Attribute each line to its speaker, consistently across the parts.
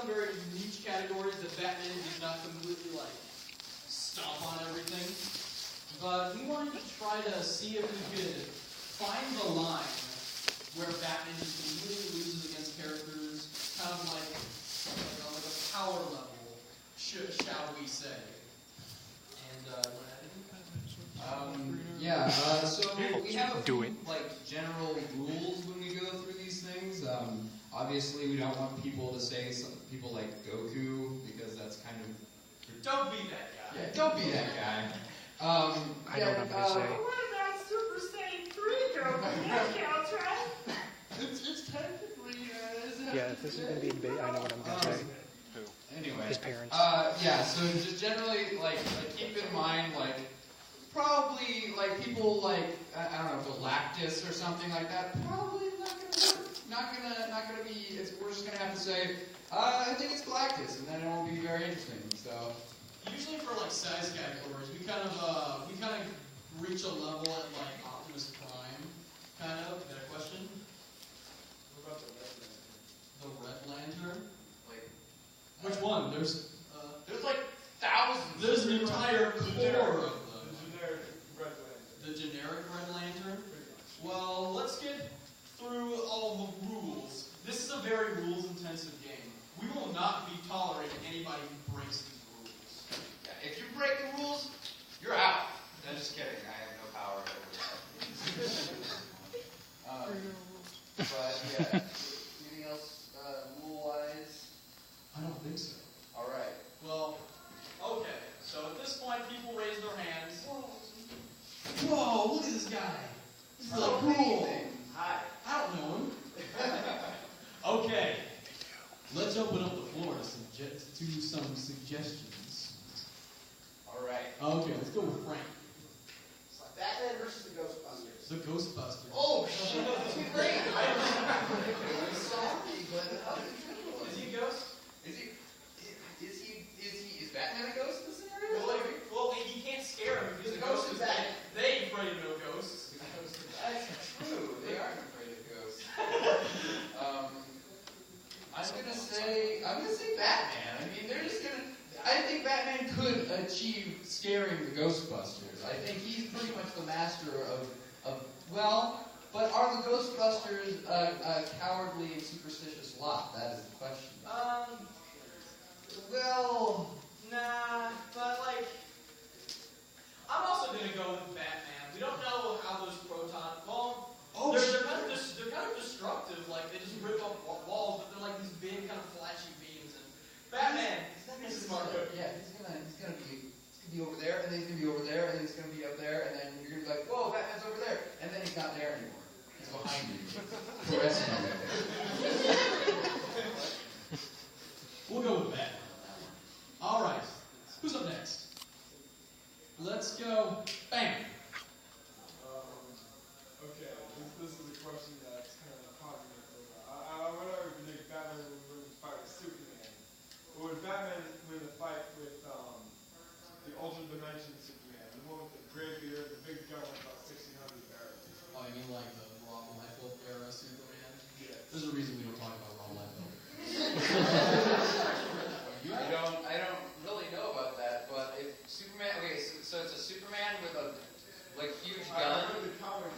Speaker 1: some very niche categories that Batman did not completely like stomp on everything. But we wanted to try to see if we could find the line where Batman just completely loses against characters, kind of like a power level, shall we say. And
Speaker 2: so we have a few general rules when we go through these things. Obviously, we don't want people to say people like Goku, because that's kind of...
Speaker 1: Don't be that guy.
Speaker 2: Yeah, don't be that guy.
Speaker 3: I know what I'm going to say.
Speaker 4: What about Super Saiyan 3 Goku? That counts, right?
Speaker 1: It's technically...
Speaker 3: Yeah, if this is going to be a debate, I know what I'm going to say.
Speaker 2: Anyway.
Speaker 3: His parents.
Speaker 2: So just generally, keep in mind, probably, people I don't know, Galactus or something like that, probably not going to work. Not gonna be, we're just going to have to say, I think it's Galactus, and then it won't be very interesting, so.
Speaker 1: Usually for, size categories, we kind of reach a level at, Optimus Prime, kind of. Is that a question?
Speaker 5: What about the Red Lantern?
Speaker 1: The Red Lantern? Which one? There's
Speaker 2: thousands.
Speaker 1: There's an entire core of them.
Speaker 5: The generic Red Lantern?
Speaker 1: The generic Red Lantern? Well, let's get through all the rules. This is a very rules-intensive game. We will not be tolerating anybody who breaks these rules.
Speaker 2: Yeah, if you break the rules, you're out. No, just kidding. I have no power over that. But yeah, anything else rule-wise?
Speaker 1: I don't think so.
Speaker 2: All right.
Speaker 1: Well, okay. So at this point, people raise their hands. Whoa, look at this guy. He's really cool.
Speaker 2: Hi.
Speaker 1: I don't know him. Okay. Let's open up the floor to some suggestions.
Speaker 2: All right.
Speaker 1: Okay, let's go with Frank.
Speaker 6: It's like Batman versus the Ghostbusters.
Speaker 1: The Ghostbusters.
Speaker 2: Oh, shit. That's great.
Speaker 6: Is he a ghost?
Speaker 2: Is Batman a ghost in this scenario?
Speaker 1: Well, he can't scare him if he's a ghost. They ain't afraid of no ghosts.
Speaker 2: That's true. They aren't afraid of ghosts. I'm gonna say Batman. I mean, they're just gonna. I think Batman could achieve scaring the Ghostbusters. I think he's pretty much the master of but are the Ghostbusters a cowardly and superstitious lot? That is the question.
Speaker 1: Nah, but I'm also gonna go with Batman. We don't know how those protons. They're kind of destructive. They just rip up walls, but they're these big kind of flashy beams. And Batman, he's smart.
Speaker 2: Yeah, he's gonna be over there, and then he's gonna be over there, and then he's gonna be up there, and then you're gonna be like, whoa, Batman's over there, and then he's not there anymore. He's behind you.
Speaker 1: We'll go with Batman. All right. Who's up next? Let's go. Bam.
Speaker 5: Okay, this is a question that's kind of causing me to I wonder if you think Batman would win the fight with Superman. Or would Batman win the fight with the Ultra Dimension Superman? The one with the gray beard, the big gun with about 1,600 barrels.
Speaker 1: Oh, you mean the Rob Liefeld era Superman?
Speaker 5: Yeah.
Speaker 1: There's a reason we don't talk about Rob Liefeld.
Speaker 2: I don't really know about that, but if Superman, so it's a Superman with a huge gun.
Speaker 5: I read the comic.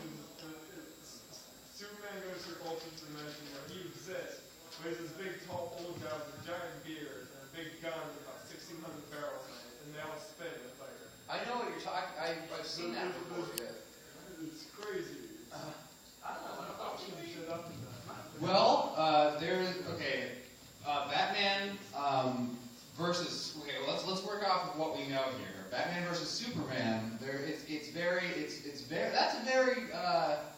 Speaker 5: Superman goes to Ultra Dimension where he exists, but he's this big, tall, old guy with a giant beard and a big gun with about 1,600 barrels in it, and they all spin and fire.
Speaker 2: I know what you're talking. I've seen that before. Yeah.
Speaker 5: It's crazy.
Speaker 1: I don't know. I don't know.
Speaker 5: Shit up with that.
Speaker 2: Batman versus. Okay, well, let's work off of what we know here. Batman versus Superman. That's a very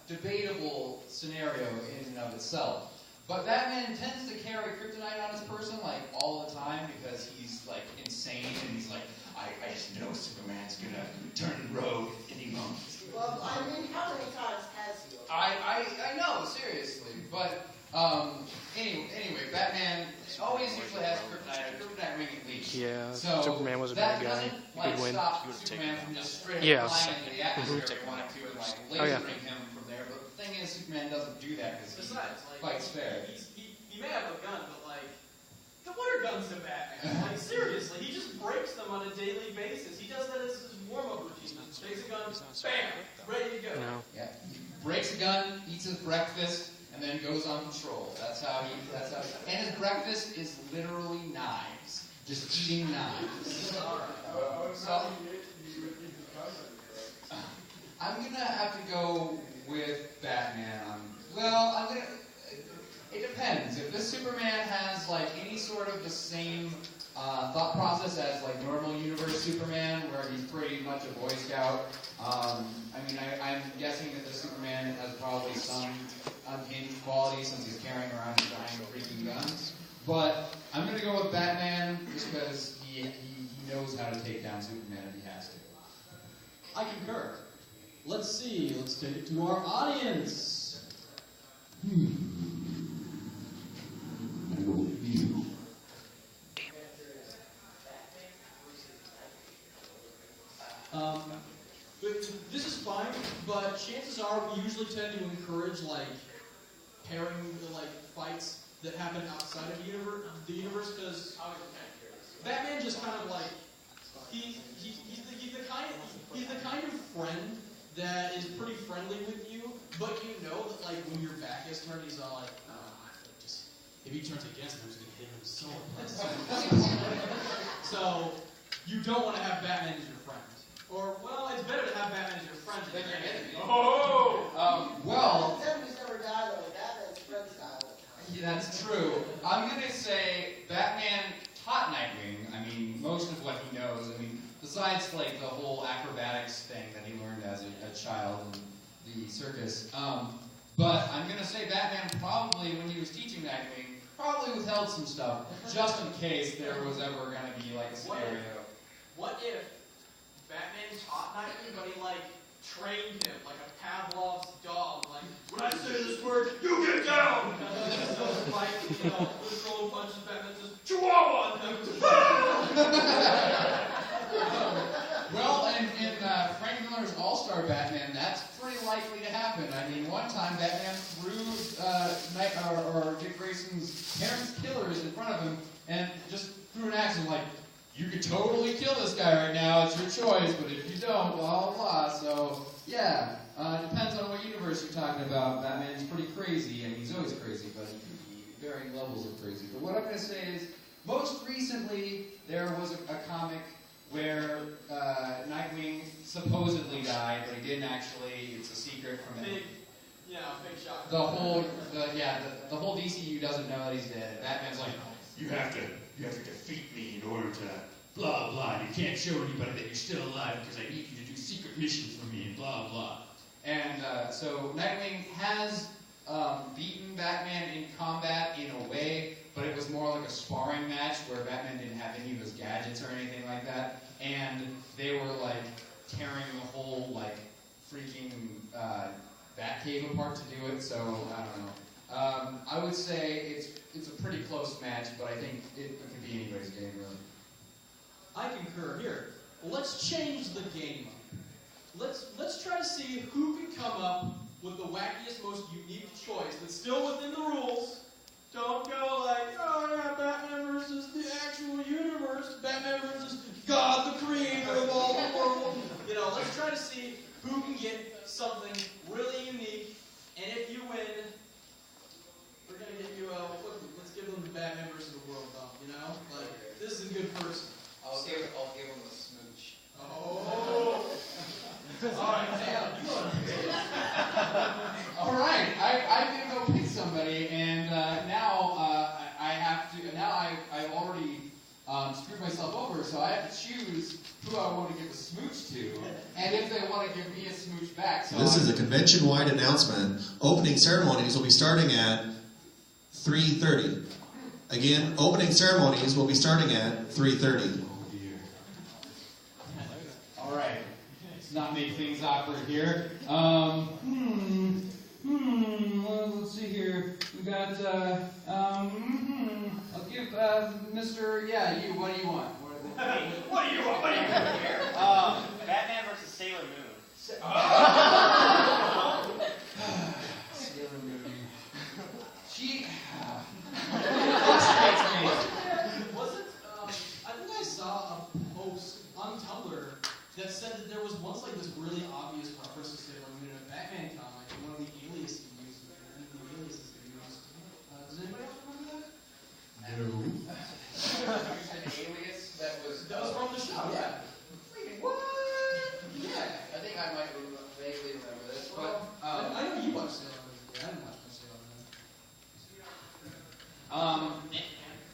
Speaker 2: debatable scenario in and of itself. But Batman tends to carry kryptonite on his person all the time because he's insane and he's I just know Superman's gonna turn rogue any moment.
Speaker 6: Well, I mean, how many times has he?
Speaker 2: I know, seriously, but anyway, Batman always usually has kryptonite ring at least.
Speaker 3: Yeah,
Speaker 2: so
Speaker 3: Superman was a bad guy.
Speaker 2: That doesn't
Speaker 3: Good win.
Speaker 2: stop Superman from just straight up flying into the atmosphere if they wanted to and laser ring him from there. But the thing is, Superman doesn't do that because he fights fair.
Speaker 1: He may have a gun, but the Wonder daily basis. He does that as his warm-up routine. Takes a gun, bam, ready to go.
Speaker 3: No.
Speaker 2: Yeah. He breaks a gun, eats his breakfast, and then goes on patrol. That's how he. And his breakfast is literally knives. Just eating knives. So, I'm gonna have to go with Batman on. Well, it depends. If this Superman has like any sort of the same thought process as like normal universe Superman, where he's pretty much a Boy Scout. I'm guessing that the Superman has probably some unhinged qualities since he's carrying around giant freaking guns. But I'm gonna go with Batman just because he knows how to take down Superman if he has to.
Speaker 1: I concur. Let's see. Let's take it to our audience. This is fine, but chances are we usually tend to encourage like pairing like fights that happen outside of the universe because Batman just kind of like he's the kind of friend that is pretty friendly with you, but you know that like when your back is turned, he's all like, just if he turns against me, I'm just gonna hit him so hard. So you don't want to have Batman as your friend. Or, well, it's better to have Batman as your friend than your enemy.
Speaker 2: Well,
Speaker 6: Enemies never die though. Batman's friends die.
Speaker 2: yeah, that's true. I'm gonna say Batman taught Nightwing. I mean, most of what he knows. I mean, besides like the whole acrobatics thing that he learned as a child in the circus. But I'm gonna say Batman probably, when he was teaching Nightwing, probably withheld some stuff just in case there was ever gonna be like a scenario.
Speaker 1: What if Batman taught Nightwing, but he like trained him like a Pavlov's dog? Like, when I say this word, you get down. So like, throwing punches, Batman says Chihuahua.
Speaker 2: Well, in Frank Miller's All-Star Batman, that's pretty likely to happen. I mean, one time Batman threw Dick Grayson's parents' killers in front of him and just threw an axe and like, you could totally kill this guy right now, it's your choice, but if you don't, blah, blah, blah. So, yeah, it depends on what universe you're talking about. Batman's pretty crazy. I mean, he's always crazy, but he can be varying levels of crazy. But what I'm going to say is, most recently, there was a comic where Nightwing supposedly died, but he didn't actually. It's a secret from him.
Speaker 1: Big shot.
Speaker 2: The whole DCU doesn't know that he's dead. And Batman's like, you have to defeat me in order to blah blah. You can't show anybody that you're still alive because I need you to do secret missions for me and blah blah. And so Nightwing has beaten Batman in combat in a way, but it was more like a sparring match where Batman didn't have any of his gadgets or anything like that, and they were like tearing the whole like freaking Batcave apart to do it. So I don't know. I would say it's a pretty close match, but I think it could be anybody's game really.
Speaker 1: I concur. Here, let's change the game up. Let's try to see who can come up with the wackiest, most unique choice that's still within the rules. Don't go like, oh yeah, Batman versus the actual universe, Batman versus God, the creator of all the world. Let's try to see who can get something really unique, and if you win, we're gonna give you let's give them the Batman versus the world bump. Like this is a good person.
Speaker 2: I'll give him a smooch.
Speaker 1: Oh. All right, Sam, you want to
Speaker 2: All right, I did go pick somebody, and now I have to. Now I've already screwed myself over, so I have to choose who I want to give a smooch to, and if they want to give me a smooch back. So
Speaker 7: this is a convention-wide announcement. Opening ceremonies will be starting at 3:30. Again, opening ceremonies will be starting at 3:30.
Speaker 2: All right. Let's not make things awkward here. Well, let's see here. We got, I'll give Mr. Yeah, you. What do you want?
Speaker 1: What do you want?
Speaker 8: Here. Batman versus Sailor Moon.
Speaker 2: Sailor Moon. She frustrates me.
Speaker 1: Was it? I think I saw a post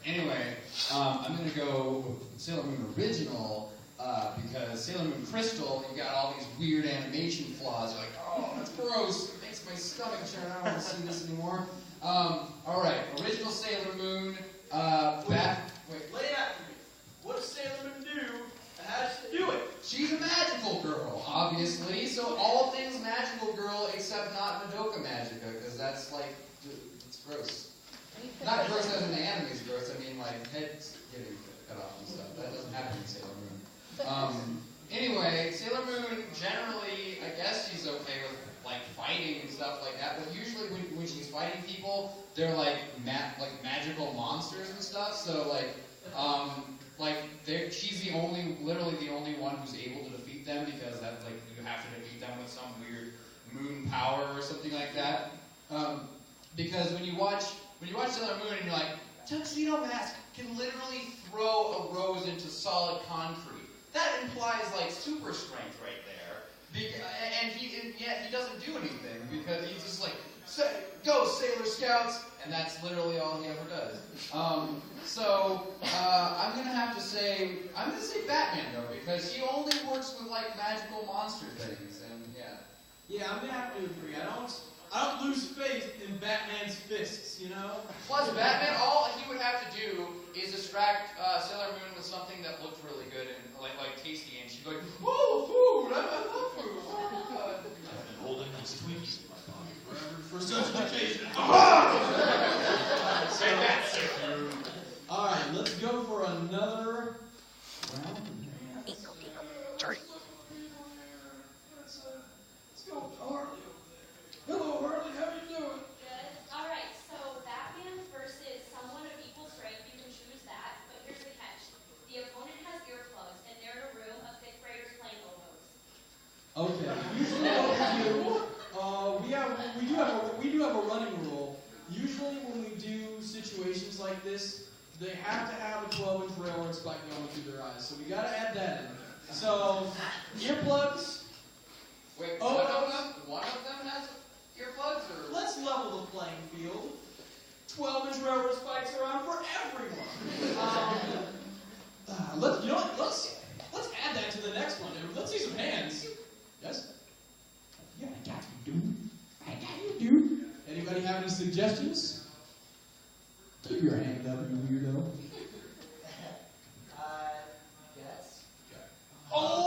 Speaker 2: Anyway, I'm gonna go with Sailor Moon original because Sailor Moon Crystal, you got all these weird animation flaws. You're like, oh, that's gross. It makes my stomach turn. I don't want to see this anymore. All right, original Sailor Moon.
Speaker 1: Lay it out for me. What does Sailor Moon do? And how does she do it?
Speaker 2: She's a magical girl, obviously. So all things magical girl except not Madoka Magica, because that's like, it's gross. Not gross as in the anime is gross. I mean, like, heads getting cut off and stuff. That doesn't happen in Sailor Moon. Anyway, Sailor Moon, generally, I guess she's okay with, like, fighting and stuff like that. But usually when she's fighting people, they're, like, magical monsters and stuff. So, she's literally the only one who's able to defeat them because that, like, you have to defeat them with some weird moon power or something like that. Because when you watch Sailor Moon and you're like, Tuxedo Mask can literally throw a rose into solid concrete. That implies like super strength right there. And yet he doesn't do anything because he's just like, go Sailor Scouts, and that's literally all he ever does. I'm gonna say Batman though because he only works with like magical monster things, and yeah.
Speaker 1: Yeah, I'm gonna have to agree. I don't lose faith in Batman's fists, you know?
Speaker 2: Plus, Batman, all he would have to do is distract Sailor Moon with something that looked really good and like tasty, and she'd be like, "Oh, food! I love food! Oh my god!"
Speaker 9: I've been holding these Twinkies in my pocket forever.
Speaker 1: For such occasion.
Speaker 8: Say that, sir.
Speaker 1: All right, let's go for another round.
Speaker 3: Sorry.
Speaker 5: Let's go with Harley. Hello, Harley. How you doing?
Speaker 10: Good. All right. So Batman versus someone of equal strength. You can choose that, but here's the catch: the opponent has earplugs, and they're in a room of fifth graders playing Oboes.
Speaker 1: Okay. Usually what we do have a running rule. Usually when we do situations like this, they have to have a 12-inch railroad spike going through their eyes. So we got to add that in. So earplugs.
Speaker 2: Wait,
Speaker 1: Oh,
Speaker 2: one of them has earplugs, or
Speaker 1: Let's level the playing field. 12-inch railroad spikes are on for everyone. Let's add that to the next one. Let's see some hands. Yes? Yeah, I got you, dude. I got you, dude. Anybody have any suggestions? Keep your hand up, you weirdo.
Speaker 6: Yes.
Speaker 1: Oh!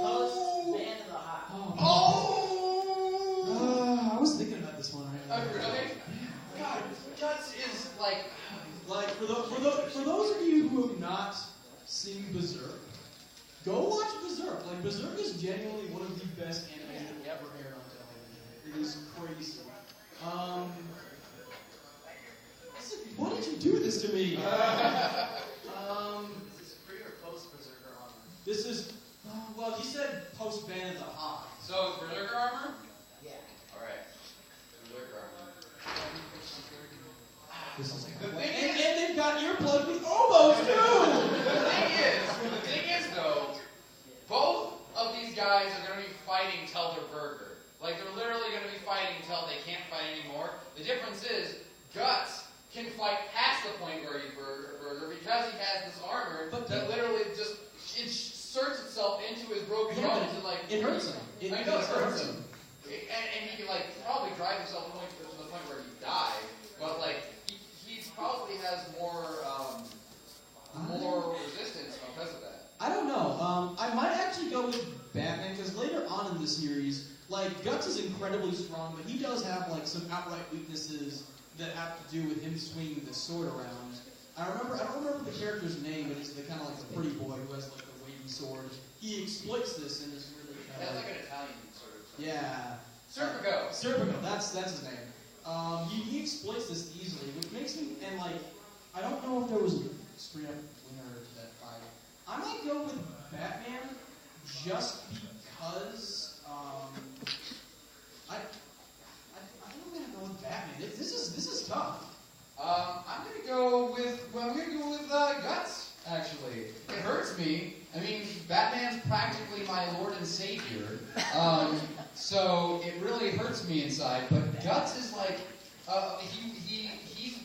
Speaker 6: Post Man of the Hot.
Speaker 1: I was thinking about this one right now.
Speaker 2: really? God, Guts is like.
Speaker 1: Like for those of you who have not seen Berserk, go watch Berserk. Like Berserk is genuinely one of the best animated ever aired on television. It is crazy. Why did you do this to me?
Speaker 6: Is this pre or post Berserker armor?
Speaker 1: This is well, he said post Ban of the Hawk.
Speaker 2: So it's Berserker armor?
Speaker 6: Yeah.
Speaker 2: Alright. Berserker armor.
Speaker 1: This is
Speaker 2: The thing
Speaker 1: and
Speaker 2: is,
Speaker 1: they've got earplugs with oboes too.
Speaker 2: the thing is though, both of these guys are going to be fighting till they're burger. Like they're literally going to be fighting until they can't fight anymore. The difference is, Guts can fight past the point where he's burger because he has this armor that literally just inserts itself into his broken bones and like
Speaker 1: It hurts him.
Speaker 2: I know it hurts him. And he can like probably drive himself to the point where he dies, but like he probably has more resistance because of that.
Speaker 1: I don't know. I might actually go with Batman because later on in the series, like Guts is incredibly strong, but he does have like some outright weaknesses that have to do with him swinging the sword around. I don't remember the character's name, but it's the kind of like the pretty boy who has like the wavy sword. He exploits this and is really kind
Speaker 2: That's
Speaker 1: of
Speaker 2: like an Italian sort of.
Speaker 1: yeah.
Speaker 2: Serpico.
Speaker 1: Serpico, that's his name. He exploits this easily, which makes me and like I don't know if there was a straight up winner to that fight. I might go with Batman just because I think I'm gonna go with Batman. This is tough.
Speaker 2: I'm gonna go with Guts. Actually, it hurts me. I mean, Batman's practically my Lord and Savior, so it really hurts me inside. But Guts is like he's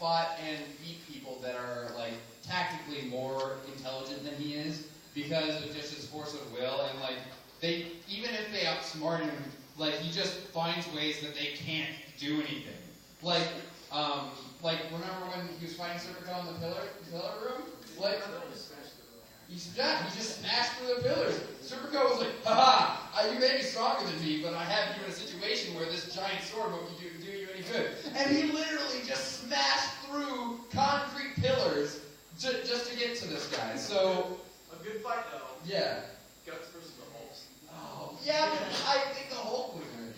Speaker 2: fought and beat people that are like tactically more intelligent than he is because of just his force of will, and like they, even if they outsmart him, like he just finds ways that they can't do anything. Like remember when he was fighting Serpico in the pillar room? Like he just smashed through the pillars. Serpico was like, haha, you may be stronger than me, but I have you in a situation where this giant sword won't do you any good. And he literally just smashed through concrete pillars just to get to this guy. So
Speaker 6: A good fight, though.
Speaker 2: yeah.
Speaker 6: Guts versus the Hulks.
Speaker 2: Oh, yeah, but I think the Hulk would win.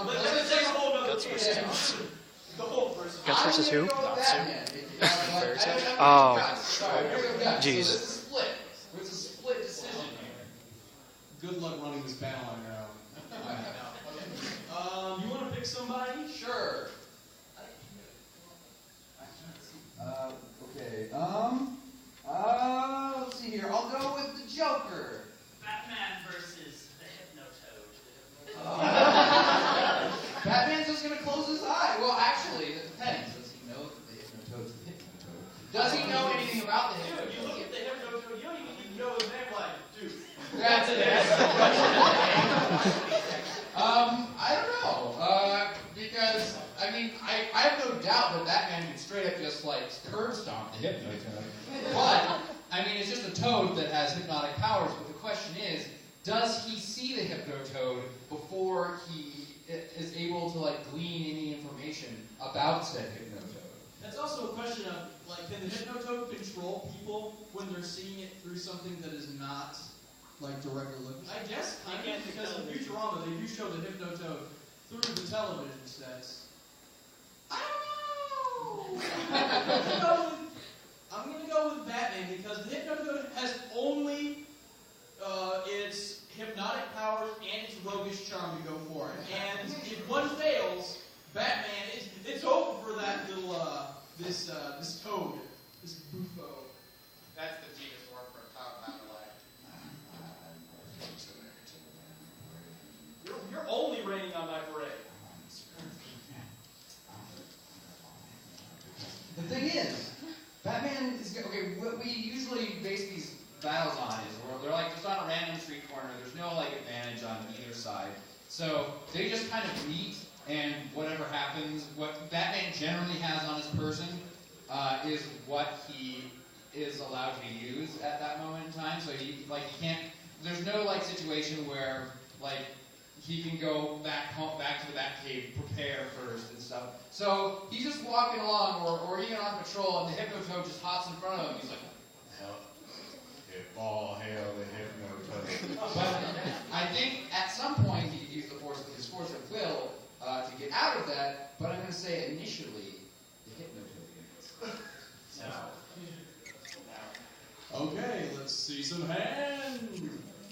Speaker 6: Let's take a whole nother
Speaker 3: Guts versus
Speaker 6: game. The Hulk versus.
Speaker 3: Guts versus who?
Speaker 2: Oh.
Speaker 3: Jeez.
Speaker 2: So this is split. It's a split decision here.
Speaker 1: Good luck running this battle on your own. You want to pick somebody?
Speaker 2: Sure. Okay. Let's see here. I'll go with the Joker.
Speaker 8: Batman versus the Hypnotoad.
Speaker 2: Batman's just gonna close his eye. Well, actually, it depends. Does he know that the Hypnotoad's the Hypnotoad? Does he know anything about the
Speaker 6: Dude,
Speaker 2: Hypnotoad?
Speaker 6: you look at the Hypnotoad, you don't even need to know his name, like, dude.
Speaker 2: That's it. I don't know. Because, I mean, I have no doubt that Batman can straight up just, like, curb stomp the Hypnotoad. But, I mean, it's just a toad that has hypnotic powers. But the question is, does he see the Hypnotoad before he is able to, like, glean any information about said Hypnotoad?
Speaker 1: That's also a question of, like, can the Hypnotoad control people when they're seeing it through something that is not, like, directly looking? I guess, kind of, because in Futurama, they do show the Hypnotoad through the television sets. I don't know! I'm going to go with Batman, because the Hypnotoad has only its hypnotic powers and its roguish charm to go for it. And if one fails, Batman, it's over for that little, this toad, this buffo.
Speaker 8: That's the deepest word for a compound life.
Speaker 1: You're only raining on my parade.
Speaker 2: The thing is, Batman is okay. What we usually base these battles on is where they're like just on a random street corner. There's no like advantage on either side, so they just kind of meet, and whatever happens, what Batman generally has on his person is what he is allowed to use at that moment in time. So he can't. There's no like situation where like he can go back to the Batcave, prepare first and stuff. So he's just walking along, or even on patrol, and the Hypnotoad just hops in front of him. He's like, all hail the Hypnotoad. But I think at some point he could use his force of will to get out of that. But I'm going to say initially the Hypnotoad wins.
Speaker 1: Okay, let's see some hands.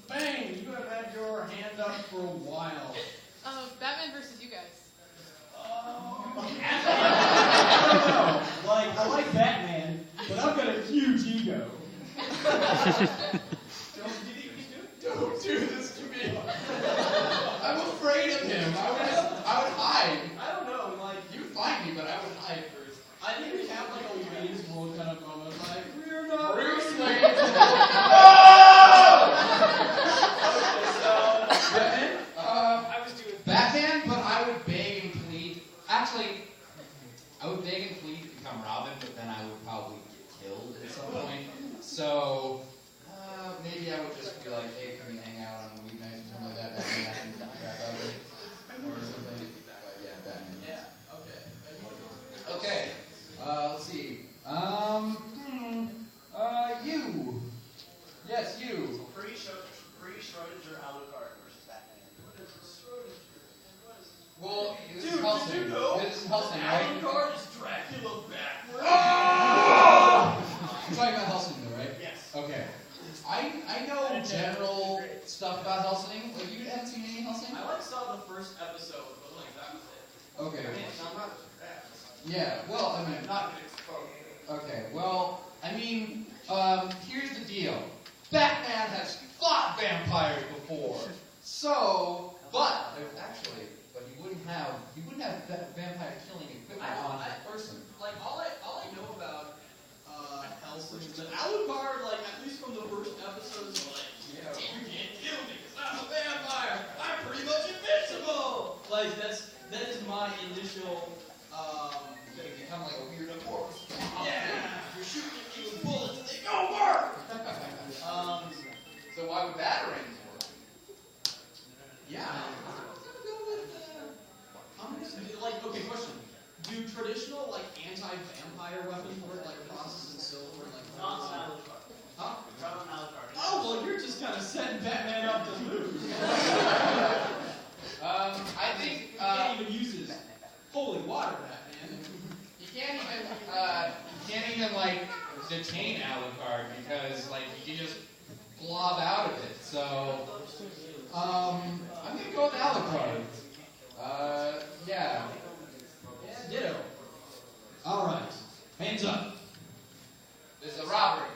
Speaker 1: Bang! You have had your hand up for a while.
Speaker 11: Batman versus you guys.
Speaker 1: Like, I like Batman, but I've got a huge ego.
Speaker 2: Don't do this to me. I'm afraid of him. I would hide.
Speaker 1: I don't know, like,
Speaker 2: You find me, but I would hide first.
Speaker 1: I think we have like a Wayne's World kind of moment, like, we're not
Speaker 2: Bruce
Speaker 1: ready.
Speaker 2: Wayne. Batman, but I would beg and plead. Actually, I would beg and plead to become Robin, but then I would probably get killed at some point. So maybe I would just be like, hey, can we hang out on weeknights or something like that? Batman, I can crap out of it. Or something. But yeah, Batman.
Speaker 1: Yeah, okay.
Speaker 2: Okay. Let's see. You. Yes, you.
Speaker 8: Pre-Schrodinger Alucard versus Batman.
Speaker 2: Well, this is
Speaker 6: Dude,
Speaker 2: Helsing.
Speaker 6: did you know
Speaker 2: This is Helsing, right?
Speaker 6: Alucard is Dracula backwards?
Speaker 2: You're talking about Helsing, though, right?
Speaker 8: Yes.
Speaker 2: Okay. I know general stuff about Helsing. Like, you haven't seen any Helsing?
Speaker 1: I like saw the first episode, but like that was it.
Speaker 2: Okay.
Speaker 6: I'm not bad.
Speaker 2: Yeah. Well, I mean,
Speaker 6: Not an exposure.
Speaker 2: okay. Well, I mean, here's the deal. Batman has fought vampires before, so, but he wouldn't have vampire killing equipment on that person.
Speaker 1: Like, all I no like anti-vampire weapon for it, like crosses and silver and like? Huh? Oh well, you're just kind of setting Batman up to lose.
Speaker 2: I think
Speaker 1: he can't even use his holy water, Batman.
Speaker 2: you can't even like detain Alucard because like you can just blob out of it. So I'm gonna go with Alucard. Yeah.
Speaker 1: Ditto. All right, hands up.
Speaker 2: This is a robbery.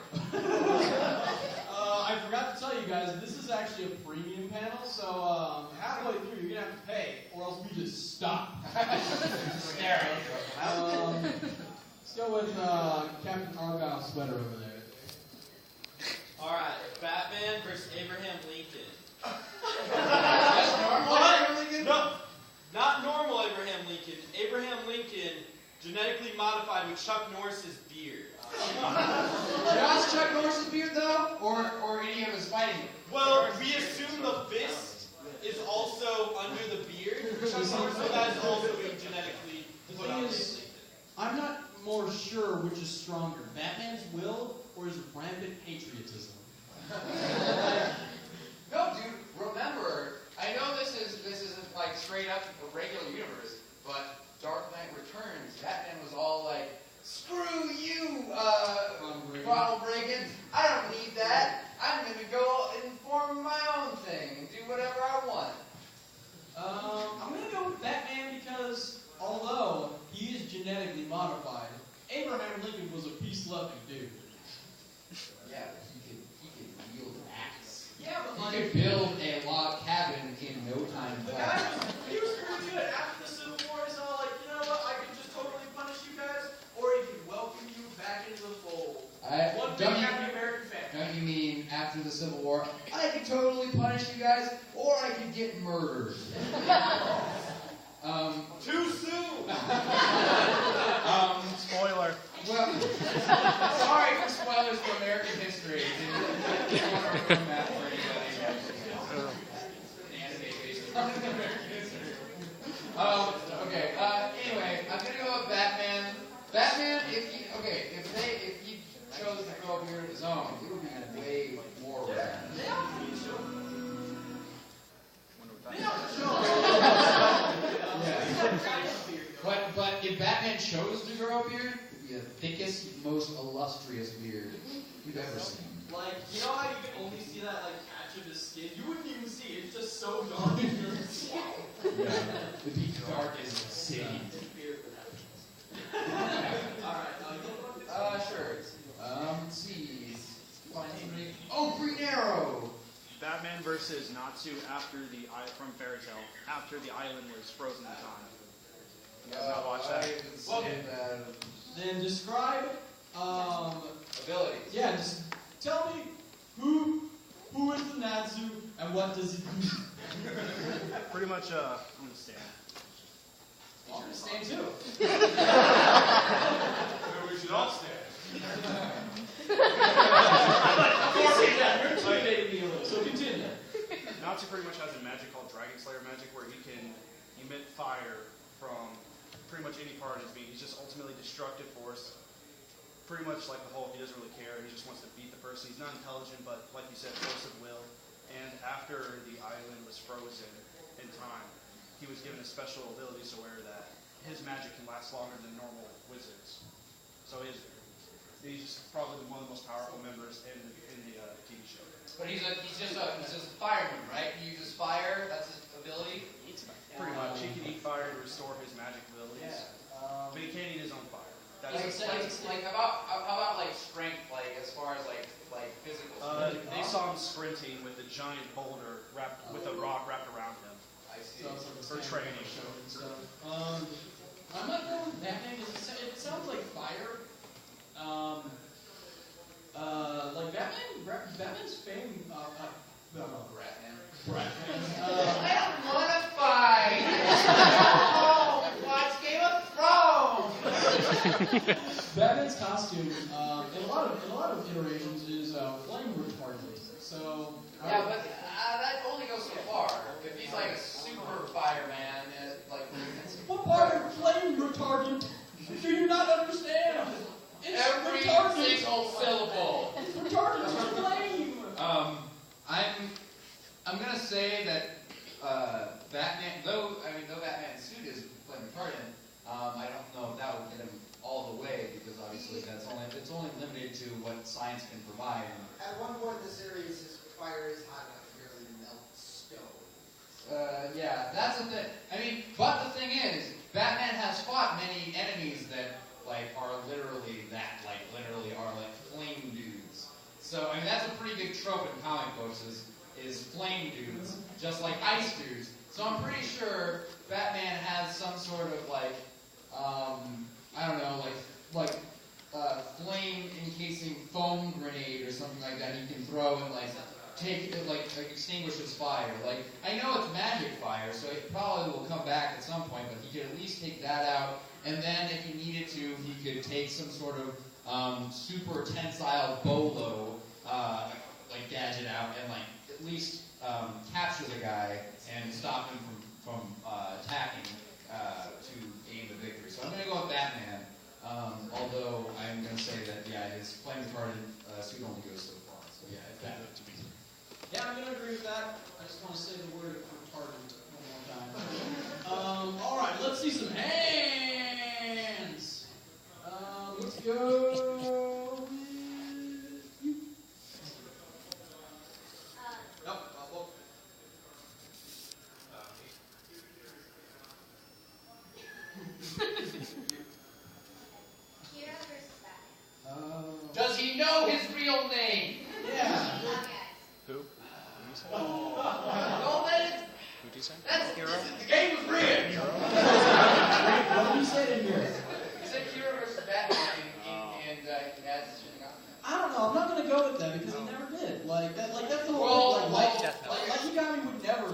Speaker 1: I forgot to tell you guys, this is actually a premium panel, so halfway through you're gonna have to pay, or else we just stop.
Speaker 2: Stare at you.
Speaker 1: Let's go with Captain Argyle's sweater over there.
Speaker 8: Alright, Batman versus Abraham Lincoln.
Speaker 2: Just normal Abraham Lincoln?
Speaker 8: No, not normal Abraham Lincoln. Abraham Lincoln, genetically modified with Chuck Norris's beard.
Speaker 2: Just Chuck Norris's beard though, or any of his fighting?
Speaker 8: Well, we assume the fist is also under the beard, so that is also being genetically put on Lincoln.
Speaker 1: I'm not more sure which is stronger, Batman's will or his rampant patriotism.
Speaker 2: No, dude. Remember, I know this isn't like straight up the regular universe, but Dark Knight Returns, Batman was all like, "Screw you, Ronald Reagan. I don't need that. I'm gonna go and form my own thing and do whatever I want."
Speaker 1: I'm gonna go with Batman because although he is genetically modified, Abraham Lincoln was a peace-loving dude.
Speaker 2: Yeah, but he could wield an axe.
Speaker 1: Yeah, but
Speaker 2: He
Speaker 1: like
Speaker 2: could build a log cabin in no time
Speaker 6: The
Speaker 2: flat.
Speaker 6: guy he was pretty good. After the Civil War, he's all like, you know what, I can just totally punish you guys, or he can welcome you back into the fold. One big happy American family.
Speaker 2: Don't you mean after the Civil War? I could totally punish you guys, or I could get murdered.
Speaker 6: Too soon!
Speaker 5: Spoiler.
Speaker 2: Well, sorry for spoilers for American history. Didn't want to ruin that for anybody. An anime based on American history. Okay. Anyway, I'm gonna go with Batman. Batman, if he chose to grow up here on his own, it would be way more rad. But if Batman chose to grow a beard, it would be the thickest, most illustrious beard you've ever seen.
Speaker 1: Like, you know how you can only see that like patch of his skin? You wouldn't even see it. It's just so dark.
Speaker 2: Yeah. It'd be dark as insane.
Speaker 1: Alright,
Speaker 2: Sure. Let's see. Find somebody. Oh, Green Arrow!
Speaker 5: Batman versus Natsu from Fairy Tale, after the island was frozen in time. You guys not watch that?
Speaker 2: I haven't seen that.
Speaker 1: Then describe,
Speaker 2: Abilities.
Speaker 1: yeah, just tell me who is the Natsu and what does he do?
Speaker 5: Pretty much, I'm gonna stand.
Speaker 1: I'm gonna stand too.
Speaker 6: We should all stand.
Speaker 1: You're intimidating me a little, so continue.
Speaker 5: Natsu pretty much has a magic called Dragon Slayer magic where he can emit fire from pretty much any part of his being. He's just ultimately destructive force. Pretty much like the Hulk, he doesn't really care. He just wants to beat the person. He's not intelligent, but like you said, force of will. And after the island was frozen in time, he was given a special ability so where that his magic can last longer than normal wizards. So he's probably one of the most powerful members in the TV show.
Speaker 2: But he's just a fireman, right? He uses fire. That's his ability.
Speaker 5: Pretty much, he can eat fire to restore his magic abilities, but he can't eat his own fire.
Speaker 2: Like about like strength, like as far as like physical strength.
Speaker 5: They saw him sprinting with a giant boulder with a rock wrapped around him.
Speaker 2: I see.
Speaker 5: For training.
Speaker 1: I'm not going with Batman because it sounds like fire. Like Batman's fame. Bratman.
Speaker 2: I don't want to fight. Watch Game of Thrones.
Speaker 1: Batman's costume, in a lot of iterations, is flame retardant. So
Speaker 2: Yeah, but that only goes so far. If he's like a super fireman, like
Speaker 1: what part of flame retardant? Do you not understand? It's
Speaker 2: Every
Speaker 1: retarded.
Speaker 2: single syllable.
Speaker 1: Retarded to flame.
Speaker 2: I'm gonna say that Batman, though Batman's suit is flame retardant, I don't know if that would get him all the way because obviously it's only limited to what science can provide.
Speaker 12: At one point in the series, his fire is hot enough to nearly melt stone.
Speaker 2: Yeah, that's the thing. I mean, but the thing is, Batman has fought many enemies that are literally that, literally are flame dudes. So I mean, that's a pretty big trope in comic books is flame dudes, just like ice dudes. So I'm pretty sure Batman has some sort of I don't know, flame encasing foam grenade or something like that he can throw and take extinguish his fire. I know it's magic fire, so it probably will come back at some point, but he could at least take that out. And then if he needed to, he could take some sort of super tensile bolo gadget out and at least capture the guy and stop him from attacking to gain the victory. So I'm going to go with Batman, although I'm going to say that, his flame retardant suit only goes so far. So yeah, it's Batman to me.
Speaker 1: Yeah, I'm going to agree with that. I just want to say the word retardant one more time. All right, let's see some hands. Let's go with you. Nope.
Speaker 10: Kira versus Batman.
Speaker 2: Does he know his real name?
Speaker 1: Yeah.
Speaker 13: Who?
Speaker 2: Don't let it.
Speaker 13: Who'd you say?
Speaker 2: That's
Speaker 13: Hero?
Speaker 2: The game was rigged.
Speaker 1: What did you say in here?
Speaker 2: He said Kira versus Batman, and he has Sherlock.
Speaker 1: I don't know. I'm not going to go with that because he never did. That's the whole thing. Yagami would never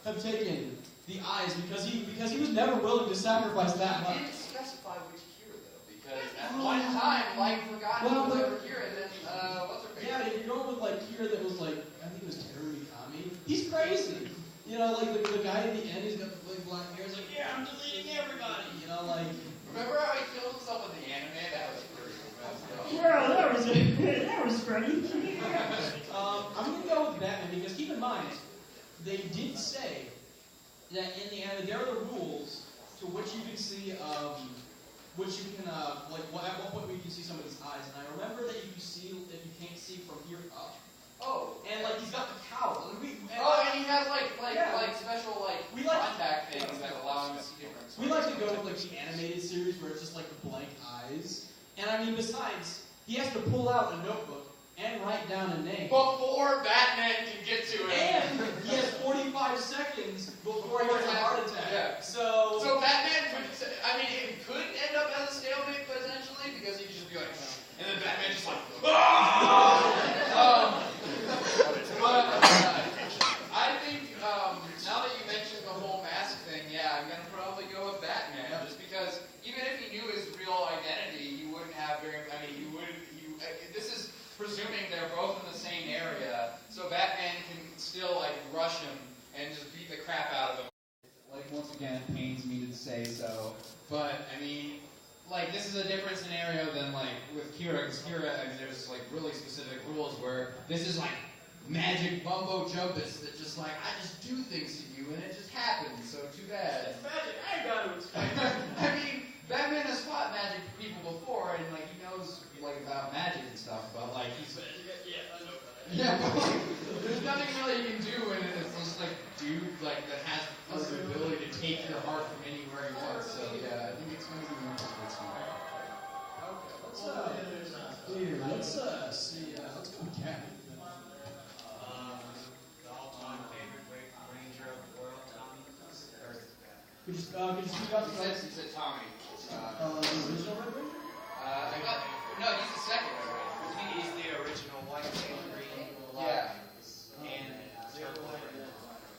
Speaker 1: have taken the eyes because he was never willing to sacrifice that
Speaker 2: He
Speaker 1: much.
Speaker 2: didn't specify which Kira though, because at one time, forgot he was ever Kira, and then what's her face?
Speaker 1: Yeah, if you're going with Kira that was I think it was Terumikami. He's crazy. The guy at the end, he's got the big black hair. He's like, yeah, I'm deleting everybody.
Speaker 2: Remember how he killed himself in the anime? That was pretty cool.
Speaker 4: Well, that was funny.
Speaker 1: I'm going to go with Batman because keep in mind, they did say that in the anime there are the rules to which you can see, at what point you can see somebody's eyes. And I remember that you can't see from here up.
Speaker 2: Oh.
Speaker 1: And he's got the cowl. And
Speaker 2: he has special contact things that allow him to see different.
Speaker 1: We like to go with the animated series where it's just the blank eyes. And I mean, besides, he has to pull out a notebook and write down a name.
Speaker 2: Before Batman can get to it.
Speaker 1: And he has 45 seconds before he gets a heart attack.
Speaker 2: Yeah.
Speaker 1: So
Speaker 2: Batman it could end up as a stalemate potentially because he could just be like, and then Batman just I think now that you mentioned the whole mask thing, I'm gonna probably go with Batman just because even if he knew his real identity, he wouldn't have this is presuming they're both in the same area, so Batman can still rush him and just beat the crap out of him. Once again, it pains me to say so, but I mean, this is a different scenario than with Kira, because Kira, there's really specific rules where this is magic bumbo jumpus that just I just do things to you and it just happens, so too bad.
Speaker 6: It's magic, I got to explain.
Speaker 2: I mean, Batman has fought magic people before and he knows about magic and stuff, but he's
Speaker 6: Yeah, I know.
Speaker 2: yeah, but there's nothing really you can do and it's just dude that has the ability to take your heart from anywhere he wants, so yeah, I think it's going to be more difficult.
Speaker 1: Okay, let's see, let's go with Cat.
Speaker 14: The all-time favorite ranger of the world, Tommy.
Speaker 1: Could you speak up?
Speaker 2: He said Tommy.
Speaker 1: The original Red Ranger?
Speaker 2: No, he's the second Red Ranger.
Speaker 14: He's the original white and green.
Speaker 2: Yeah.
Speaker 14: And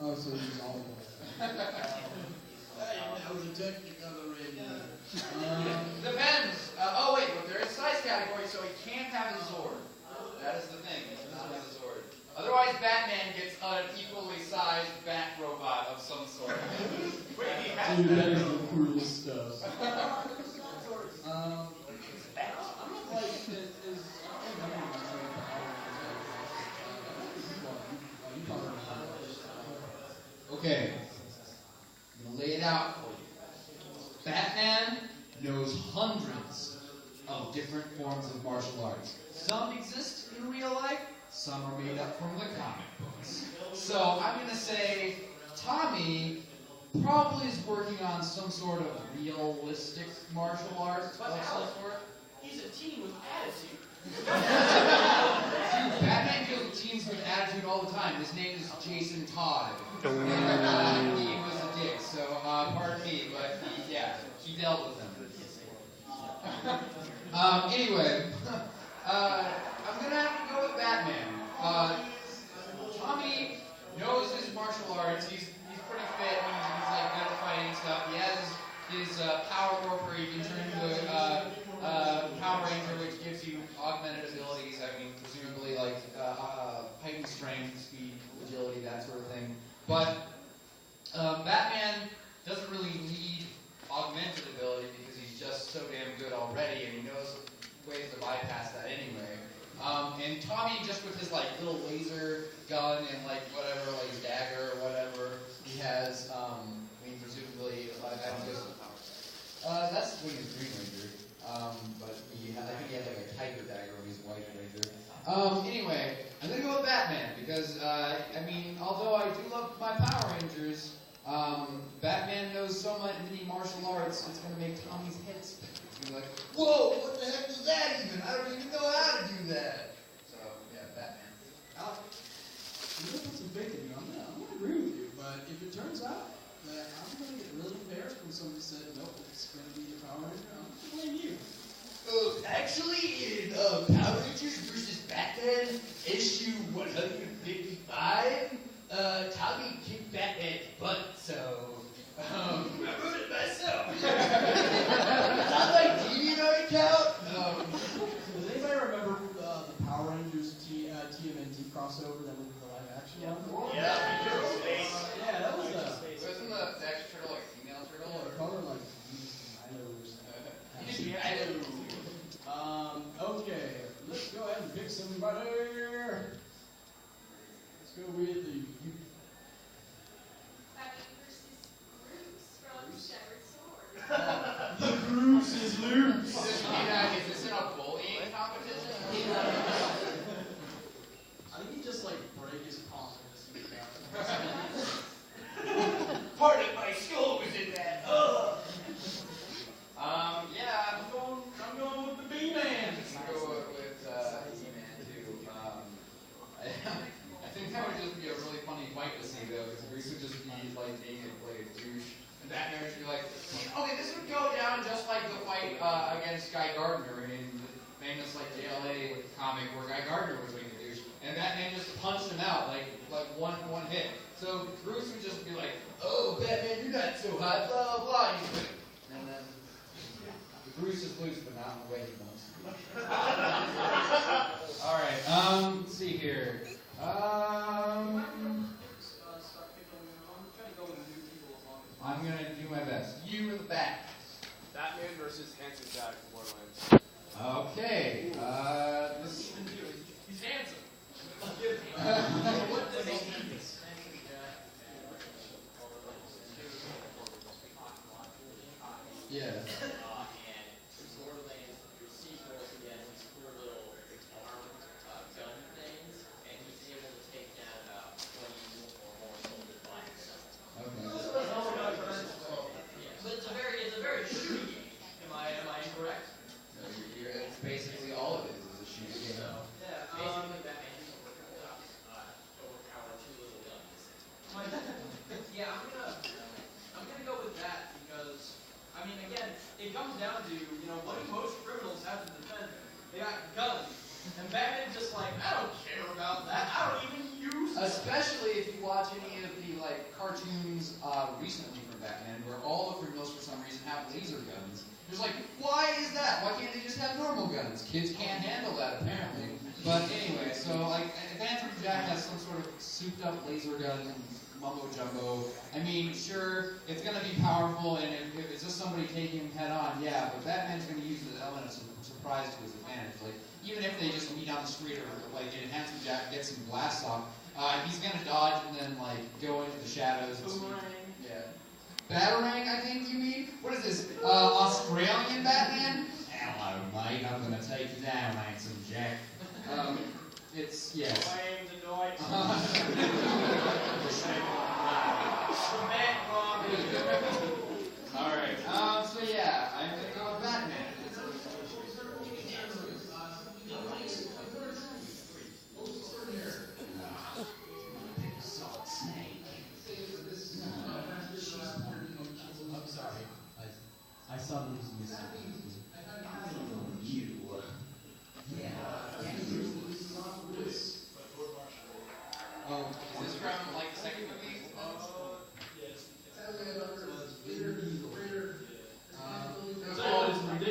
Speaker 1: Oh, so he's all of them. That was a technicolor Ranger.
Speaker 2: Depends. Wait, but they're in size category, so he can't have a Zord. That is the thing. He doesn't have a Zord. Otherwise, Batman gets an equally sized bat robot of some sort.
Speaker 1: Dude, that is the coolest stuff.
Speaker 2: hundreds of different forms of martial arts. Some exist in real life, some are made up from the comic books. So I'm going to say Tommy probably is working on some sort of realistic martial arts of some sort.
Speaker 6: He's a teen with attitude.
Speaker 2: Dude, Batman deals with teens with attitude all the time. His name is Jason Todd. And he was a dick, so pardon me, but he dealt with them. Anyway, I'm gonna have to go with Batman. Tommy knows his martial arts. He's pretty fit. He's like good at fighting stuff. He has his power morpher. He can turn into a Power Ranger, which gives you augmented abilities. I mean, presumably like heightened strength, speed, agility, that sort of thing. But Batman doesn't really need augmented ability because he's just so damn good already, and he knows ways to bypass that anyway. And Tommy, just with his like little laser gun and like whatever, like his dagger or whatever, he has. I mean, presumably, I don't know. That's when he's Green Ranger. But I think he had like a tiger dagger when he's White Ranger. Anyway, I'm gonna go with Batman because I mean, although I do love my Power Rangers, Batman knows so many martial arts. It's gonna make Tommy's head spin. He's gonna be like, "Whoa, what the heck was that even? I don't even know how to do that." So yeah, Batman.
Speaker 1: Alex, I'm gonna put some faith in you. I'm gonna agree with you, but if it turns out that I'm gonna get really embarrassed when somebody said, "Nope, it's gonna be the Power Ranger," I'm gonna blame you.
Speaker 2: Actually, in Power Rangers vs. Batman, issue 155, Tommy kicked Batman's butt, so I wrote it myself. It's on my DeviantArt account.
Speaker 1: Does anybody remember the Power Rangers TMNT crossover that was the live action one?
Speaker 6: Yeah,
Speaker 1: yeah, that was
Speaker 2: Wasn't the action turtle like female turtle?
Speaker 1: Or color like okay, let's go ahead and pick somebody. Let's go with the
Speaker 10: Batman versus Bruce from Shepherd's Sword.
Speaker 1: the Bruce is loose.
Speaker 2: Is this in a bullying competition?
Speaker 1: I think he just like break his palm and just
Speaker 2: Part of my skull was in that. Yeah,
Speaker 1: I'm going with the B-Man.
Speaker 2: I'm going to go with B-Man too. I think that would just be a really funny fight to see though, because Bruce would just be like being like a douche, and Batman would be like, okay, this would go down just like the fight against Guy Gardner in the famous like JLA comic where Guy Gardner was being a douche, and Batman just punched him out like one hit. So Bruce would just be like, oh Batman, you're not so hot, blah blah blah, and then Bruce is loose, but not in the way he wants. All right. Let's see here. I'm gonna do my best. You in the back.
Speaker 5: Batman versus Handsome Jack from Borderlands.
Speaker 2: Okay.
Speaker 6: He's handsome.
Speaker 1: What does he mean?
Speaker 2: Yeah.
Speaker 14: And Borderlands, your sequel, he has these cool little armed gun things, and he's able to take down about 20 or more soldiers by himself.
Speaker 6: But it's a very shooty game. Am I incorrect?
Speaker 2: It's basically all of it is a shooting game.
Speaker 6: Yeah.
Speaker 14: Basically, Batman can overpower two little guns.
Speaker 6: Yeah, I'm gonna go with that because I mean again, it comes down to what do most criminals have to defend? They got guns, and Batman's just like I don't care about that. I don't even use them.
Speaker 2: Especially if you watch any of the like cartoons recently from Batman, where all the criminals for some reason have laser guns. There's like, why is that? Why can't they just have normal guns? Kids can't handle that apparently. But anyway, so like if Handsome Jack has some sort of souped up laser gun mumbo jumbo, I mean, sure, it's gonna be powerful, and if it's just somebody taking him head on, yeah, but Batman's gonna use the element of surprise to his advantage. Like even if they just meet on the street or like in Handsome Jack gets some blasts off, he's gonna dodge and then like go into the shadows. And yeah. Batarang, I think you mean? What is this? Australian Batman? Hello, mate. I'm gonna take you down, handsome Jack. It's yes.
Speaker 6: I am the Deutsch.
Speaker 2: All right. So yeah, I'm gonna go with Batman.
Speaker 1: I'm sorry. I saw the news. You. Yeah.
Speaker 2: Oh, is this from like the second movie?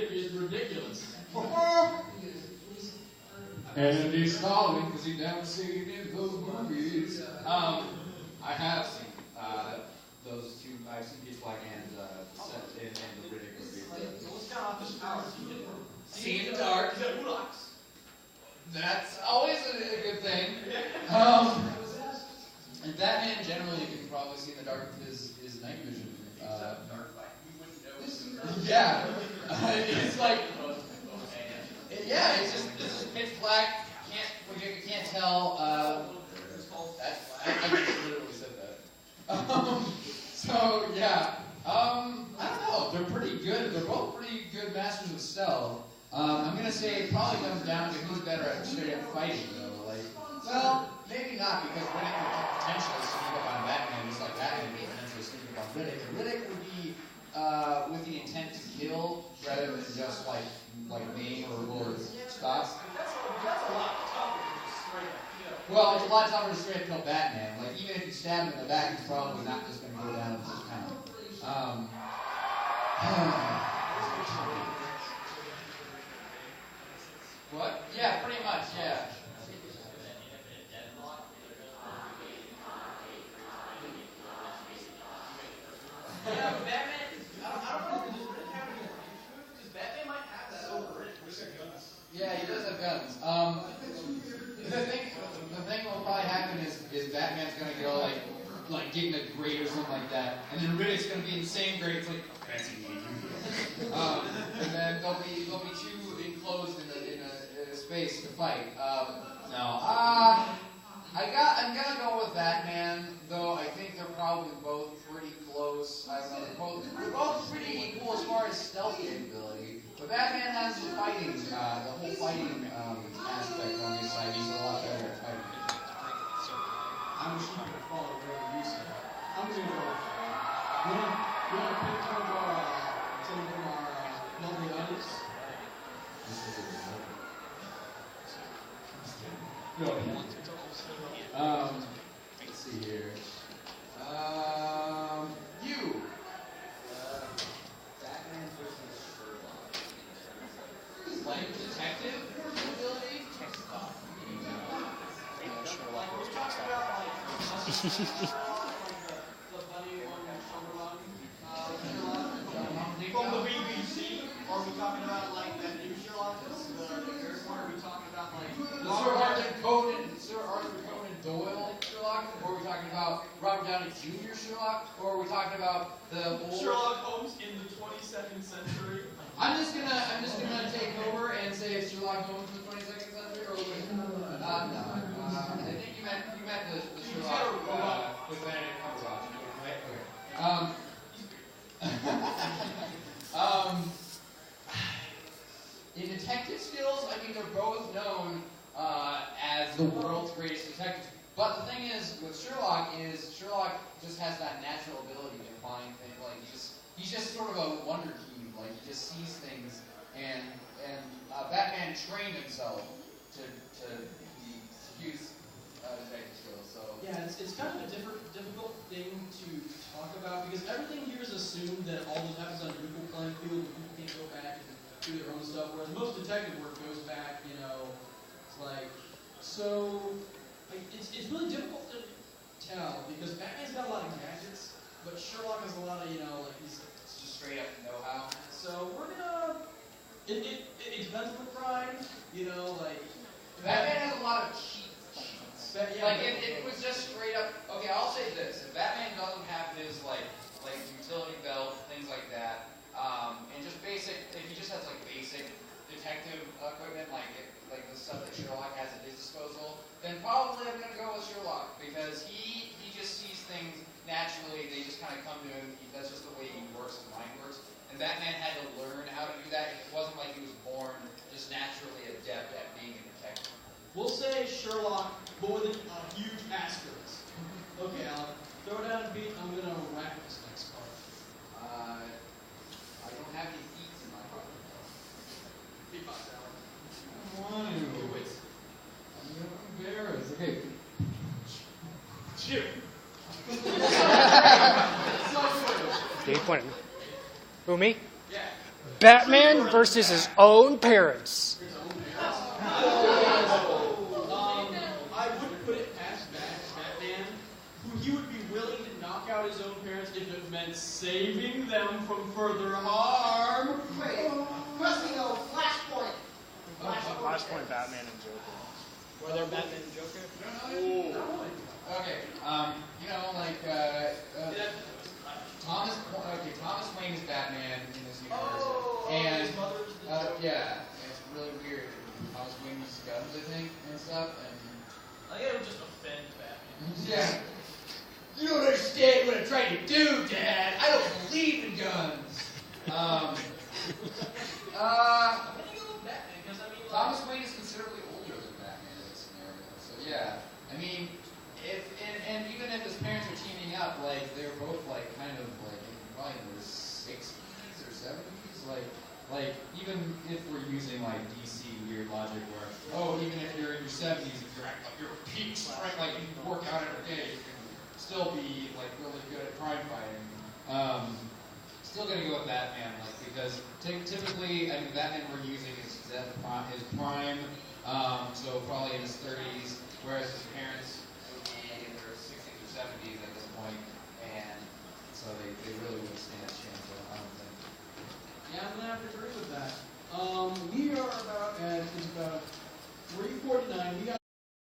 Speaker 1: It's ridiculous.
Speaker 2: And he's calling because he never seen in those movies. I have seen those two. I've seen Pitch Black and the Riddick movie.
Speaker 6: What's kind of this power?
Speaker 2: See in the dark. That's always a good thing. And Batman generally, you can probably see in the dark with his night vision. Yeah, it's like, yeah, it's just pitch black. You can't tell. I literally said that. So yeah, I don't know. They're pretty good. They're both pretty good masters of stealth. I'm gonna say it probably comes down to who's better at straight up fighting, though. Like, well, maybe not, because Riddick would potentially sneak up on Batman, just like Batman would potentially sneak up on Riddick. Riddick would be with the intent to kill rather than just like maim or stop.
Speaker 6: That's a lot tougher than just straight up kill.
Speaker 2: Well, it's a lot tougher to straight up kill Batman. Like, even if you stab him in the back, he's probably not just gonna go down and just count. What? Yeah, pretty much, yeah.
Speaker 6: Yeah, but Batman, I don't know, does Riddick have any range? Because Batman might have that over Riddick.
Speaker 2: Yeah, he does have guns. The thing will probably happen is Batman's gonna go like getting a grade or something like that, and then Riddick's gonna be in the same grade. It's like, that's easy. And then they'll be too enclosed in a space to fight. I'm gonna go with Batman, though I think they're probably both pretty close. I don't know, they're both pretty equal as far as stealth capability. But Batman has the fighting, the whole fighting aspect on his side. He's a lot better at fighting.
Speaker 1: I'm just not going to follow whatever you say. I'm going to go with you want to pick some of our lovely audience? Go ahead.
Speaker 2: Let's see here. You.
Speaker 12: Batman versus Sherlock.
Speaker 2: Like detective ability?
Speaker 6: Like, we're talking about, the funny one, Sherlock, from the BBC, or are we talking about, like, that new Sherlock, or are we talking about, like,
Speaker 2: Sir Arthur Conan Doyle Sherlock? Or are we talking about Robert Downey Jr. Sherlock? Or are we talking about the old
Speaker 6: Sherlock Holmes in the 22nd century?
Speaker 2: I'm just gonna take over and say it's Sherlock Holmes in the 22nd century, or no. I think you meant the Sherlock with Benedict Cumberbatch, right? Okay. In detective skills, I mean, they're both known as the world's greatest detectives. But the thing is, with Sherlock just has that natural ability to find things. Like he's just sort of a wonder key. Like he just sees things, and Batman trained himself to use detective skills. So
Speaker 1: Yeah, it's kind of a difficult thing to talk about because everything here is assumed that all this happens on an equal playing field and people can't go back and do their own stuff, whereas most detective work goes back, it's like, it's really difficult to tell because Batman's got a lot of gadgets, but Sherlock has a lot of, he's
Speaker 2: just straight up know-how.
Speaker 1: So we're gonna, it depends on the crime,
Speaker 2: Batman has a lot of cheats.
Speaker 1: Yeah,
Speaker 2: like, if it was just straight up, okay, I'll say this, if Batman doesn't have his, like like utility belt, things like that, and just basic. If he just has like basic detective equipment, like the stuff that Sherlock has at his disposal, then probably I'm gonna go with Sherlock because he just sees things naturally. They just kind of come to him. That's just the way he works. His mind works. And Batman had to learn how to do that. It wasn't like he was born just naturally adept at being a detective.
Speaker 1: We'll say Sherlock, but with a huge asterisk. Okay, Alan. Throw down a beat. I'm going to wrap this next part.
Speaker 2: I don't have any beats in my pocket.
Speaker 6: Beatbox, Alan.
Speaker 2: I want to. I'm embarrassed. Okay. Chip.
Speaker 13: Dave pointed. Who, me?
Speaker 6: Yeah.
Speaker 13: Batman versus his own parents.
Speaker 1: I would put it past Batman, who he would be willing to knock out his own parents if it meant saving them from further harm.
Speaker 12: Wait, must be no Flashpoint.
Speaker 13: Flashpoint, Batman, and Joker.
Speaker 6: Were there Batman and Joker?
Speaker 2: Okay. Thomas Wayne is Batman in this universe, and yeah, it's really weird. Thomas Wayne uses guns, I think, and stuff, and
Speaker 6: I think it would just offend Batman.
Speaker 2: yeah. You don't understand what I'm trying to do, Dad. I don't believe in guns.
Speaker 6: I'm gonna go with Batman because I mean,
Speaker 2: Thomas Wayne is considerably older than Batman in this scenario, so yeah. I mean, and even if his parents are teaming up, like they're both like kind of like probably in their 60s or 70s, like even if we're using like DC weird logic where even if you're in your 70s, if you're at your peak strength, like you work out every day, you can still be like really good at crime fighting. Still gonna go with Batman, like because typically, I mean, Batman we're using his prime, so probably in his 30s, whereas his parents would be in their 60s or 70s at this point, and so they really